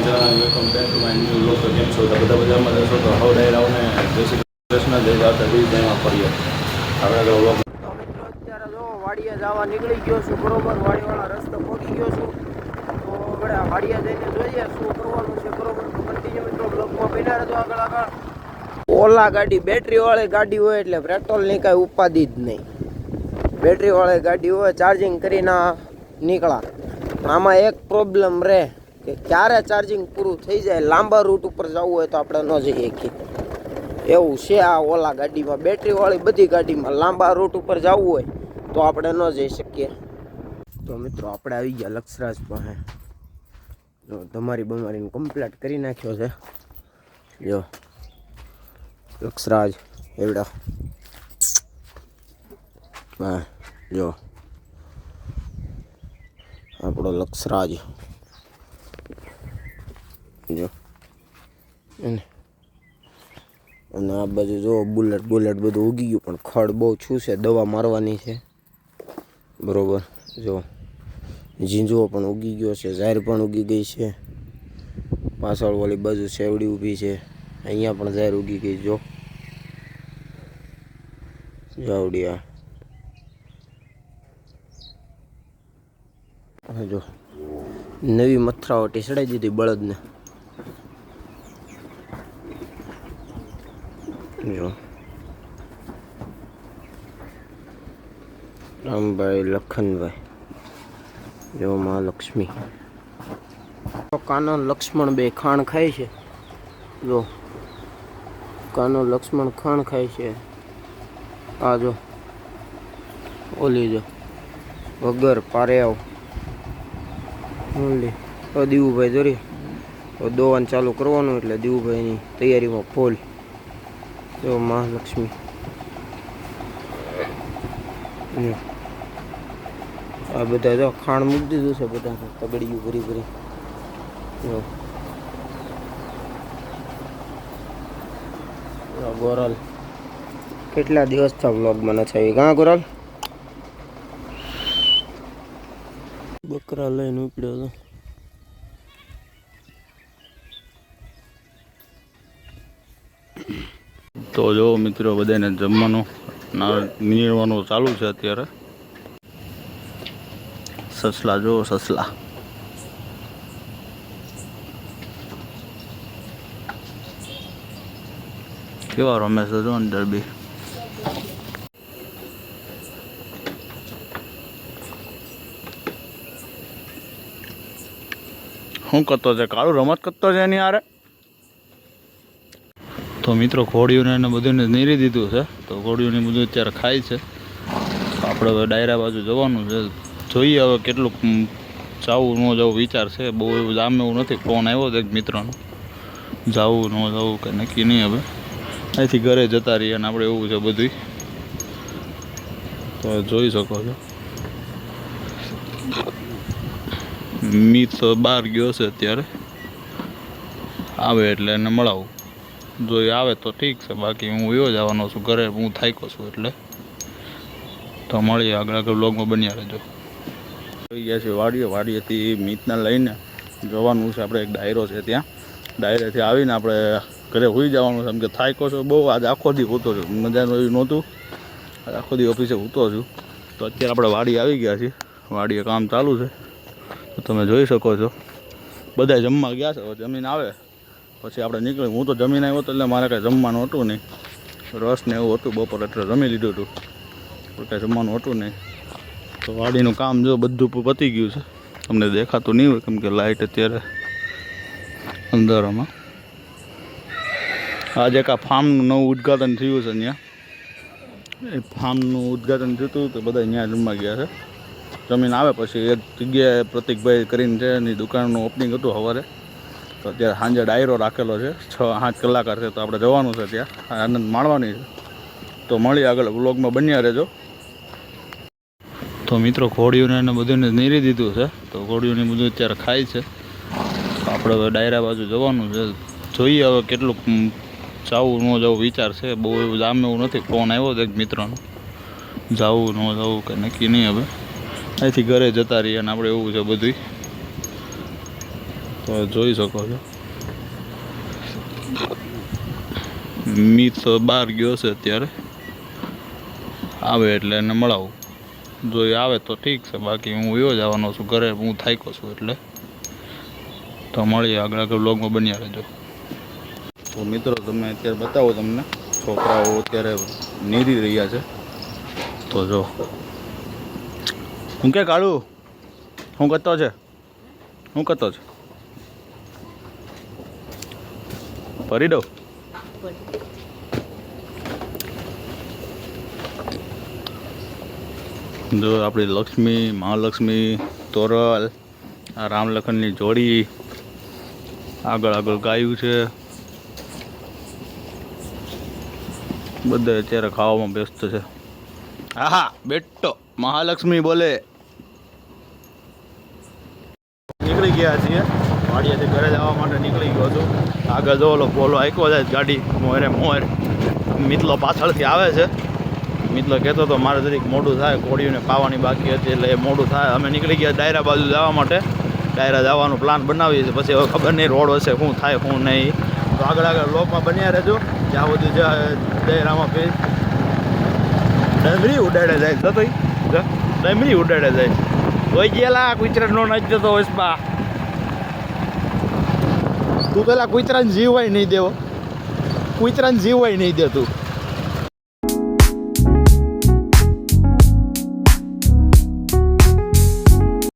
Welcome back to my new vlog. તો કેમ છો? તો બધા મજામાં જશો તો હવે ડાયરાઓને જય શ્રી કૃષ્ણ, જય જાતા જય જયમાં ફરીએ આપણે વ્લોગ. તો મિત્રો અત્યારે જો વાડીએ જવા નીકળી ગયો છું, બરોબર. વાડીવાળા રસ્તો પહોંચી ગયો છું. તો આપણે વાડીએ જઈને જોઈએ શું કરવાનું છે, બરોબર. તો કન્ટિન્યુ મિત્રો બ્લોગમાં બન્યા રહેજો આગળ. ઓલા ગાડી બેટરી વાળી ગાડી હોય એટલે પેટ્રોલની કાંઈ ઉપાધિ જ નહીં. બેટરી વાળી ગાડી હોય, ચાર્જિંગ કરીને નીકળા. આમાં એક પ્રોબ્લેમ રહે કે ક્યારે ચાર્જિંગ પૂરું થઈ જાય. લાંબા રૂટ ઉપર જવું હોય તો આપણે ન જઈ શકીએ, એવું છે આ ઓલા ગાડીમાં. બેટરીવાળી બધી ગાડીમાં લાંબા રૂટ ઉપર જવું હોય તો આપણે ન જઈ શકીએ. તો મિત્રો આપણે આવી ગયા લક્ષરાજ પાસે. જો તમારી બમારીને કમ્પ્લીટ કરી નાખ્યો છે. જો લક્ષરાજ એવડા હા, જો આપણો લક્ષરાજ જો. અને આ બાજુ જો બુલેટ બધું ઉગી ગયું, પણ ખડ બહુ છું છે, દવા મારવાની છે, બરોબર. જો ઝીંઝવો પણ ઉગી ગયો છે, ઝાર પણ ઉગી ગઈ છે. પાછળ વાળી બાજુ સેવડી ઊભી છે, અહીંયા પણ ઝાર ઉગી ગઈ. જો જાવડિયા જો નવી મથરાવટી ચડાઈ દીધી બળદને. જો રામભાઈ લખનભાઈ, જો મહાલક્ષ્મી. કાનો લક્ષ્મણ બે ખાણ ખાય છે. જો કાનો લક્ષ્મણ ખાણ ખાય છે. આ જો ઓલી જો વગર પારેવ ઓલી. તો દીવુભાઈ જોરી દોવાનું ચાલુ કરવાનું, એટલે દીવુભાઈની તૈયારીમાં ફૂલ. જો મહાલક્ષ્મી. આ બધા જો ખાણ મૂકી દીધું છે, બધા તગડીયું ભરી. જો ગોરલ કેટલા દિવસથી વ્લોગમાં નથી આવી. કાં ગોરલ? બકરા લઈને ઉપડ્યો હતો. તો જો મિત્રો બધાને જમવાનું નીરવાનું ચાલુ છે અત્યારે. સસલા જો સસલા કેવા રમે છે જો અંદર બી. શું કરતો છે કાળું? રમત કરતો છે એની હારે. તો મિત્રો ઘોડીઓને એને બધુંને નીરી દીધું છે, તો ઘોડીઓને બધું અત્યારે ખાય છે. આપણે હવે ડાયરા બાજુ જવાનું છે. જોઈએ હવે કેટલુંક જવું ન જવું વિચાર છે. બહુ એવું જામે એવું નથી. ફોન આવ્યો હતો એક મિત્રનો, જવું ન જવું કે નક્કી નહીં. હવે અહીંથી ઘરે જતા રહીએ અને આપણે એવું છે બધું. તો જોઈ શકો છો મીત બહાર ગયો છે અત્યારે. આવે એટલે એને મળાવું. જો એ આવે તો ઠીક છે, બાકી હું એવો જવાનો છું ઘરે. હું થાક્યો છું એટલે. તો મળીએ આગળ વ્લોગમાં બન્યા રહેજો. થઈ ગયા છે વાડીએથી મીતને લઈને જવાનું છે આપણે. એક ડાયરો છે ત્યાં. ડાયરેથી આવીને આપણે ઘરે હોઈ જવાનું છે. એમ કે થાક્યો છો બહુ. આજે આખો દી સૂતો છું, મજાનું એવું નહોતું. આખો દી ઓફિસે સૂતો છું. તો અત્યારે આપણે વાડી આવી ગયા છીએ. વાડીએ કામ ચાલુ છે, તો તમે જોઈ શકો છો. બધા જમવા ગયા છે. જમીન આવે પછી આપણે નીકળી. હું તો જમીન આવ્યો હતો એટલે મારે કાંઈ જમવાનું હતું નહીં. રસ ને એવું હતું બપોર, એટલે જમી લીધું હતું. કાંઈ જમવાનું હતું નહીં. તો વાડીનું કામ જો બધું પતી ગયું છે. તમને દેખાતું નહીં હોય કેમ કે લાઇટ અત્યારે અંધારામાં. આજે એક આ ફાર્મનું નવું ઉદ્ઘાટન થયું છે. ત્યાં એ ફાર્મનું ઉદ્ઘાટન થયું હતું, તો બધા ત્યાં જમવા ગયા છે. જમીન આવે પછી એક જગ્યાએ પ્રતિકભાઈ કરીને છે, એની દુકાનનું ઓપનિંગ હતું સવારે. તો અત્યારે સાંજે ડાયરો રાખેલો છે, 6-8 કલાકાર છે. તો આપણે જવાનું છે ત્યાં, આનંદ માણવાની છે. તો મળી આગળ વ્લોગમાં બન્યા રહેજો. તો મિત્રો ઘોડીઓને એને બધુંને નીરી દીધું છે, તો ઘોડીઓને બધું અત્યારે ખાય છે. આપણે હવે ડાયરા બાજુ જવાનું છે. જોઈએ હવે કેટલુંક જવું ન જવું વિચાર છે. બહુ એવું જામે એવું નથી. ફોન આવ્યો હતો એક મિત્રનો, જવું ન જવું કે નક્કી નહીં. હવે અહીંથી ઘરે જતા રહીએ અને આપણે એવું છે બધું. તો જોઈ શકો છો મિત બહાર ગયો છે અત્યારે, આવે એટલે એને મળાવું. જો એ આવે તો ઠીક છે, બાકી હું એવો જ આવવાનો છું ઘરે, હું થાક્યો છું એટલે. તો મળીએ આગળ વ્લોગમાં બન્યા રહેજો. તો મિત્રો તમને અત્યારે બતાવો, તમને છોકરાઓ અત્યારે નીરી રહ્યા છે. તો જો હું કે કાળું શું કરતો છે, શું કરતો છે? ભરી દઉં. જો આપણી લક્ષ્મી, મહાલક્ષ્મી, તોરલ, આ રામલખનની જોડી, આગળ આગળ ગાયું છે. બધા અત્યારે ખાવામાં વ્યસ્ત છે. હા બેટો મહાલક્ષ્મી બોલે. નીકળી ગયા છીએ વાડિયાથી ઘરે જવા માટે, નીકળી ગયો છું. આગળ જો ઓલો પોલો આંક્યો જાય ગાડી મોરે મોર. મિતલો પાછળથી આવે છે. મિતલો કહેતો તો મારે જરીક મોડું થાય, કોળીઓને પાવાની બાકી હતી એટલે એ મોડું થાય. અમે નીકળી ગયા ડાયરા બાજુ જવા માટે. ડાયરા જવાનું પ્લાન બનાવીએ છીએ, પછી હવે ખબર નહીં રોડ હશે શું થાય શું નહીં. તો આગળ આગળ લોકમાં બન્યા રહેજો. જ્યાં બધું ડાયરામાં ફેર ડમરી ઉડાડે જાય તો ડમરી ઉડાડે જાય. કોઈ ગયેલા કુતરા નો નાચ જતો હોય બા. તું પેલા કુતરાને જીવવાય નહીં દેવો, કુતરાને જીવવાય નહીં દે તું.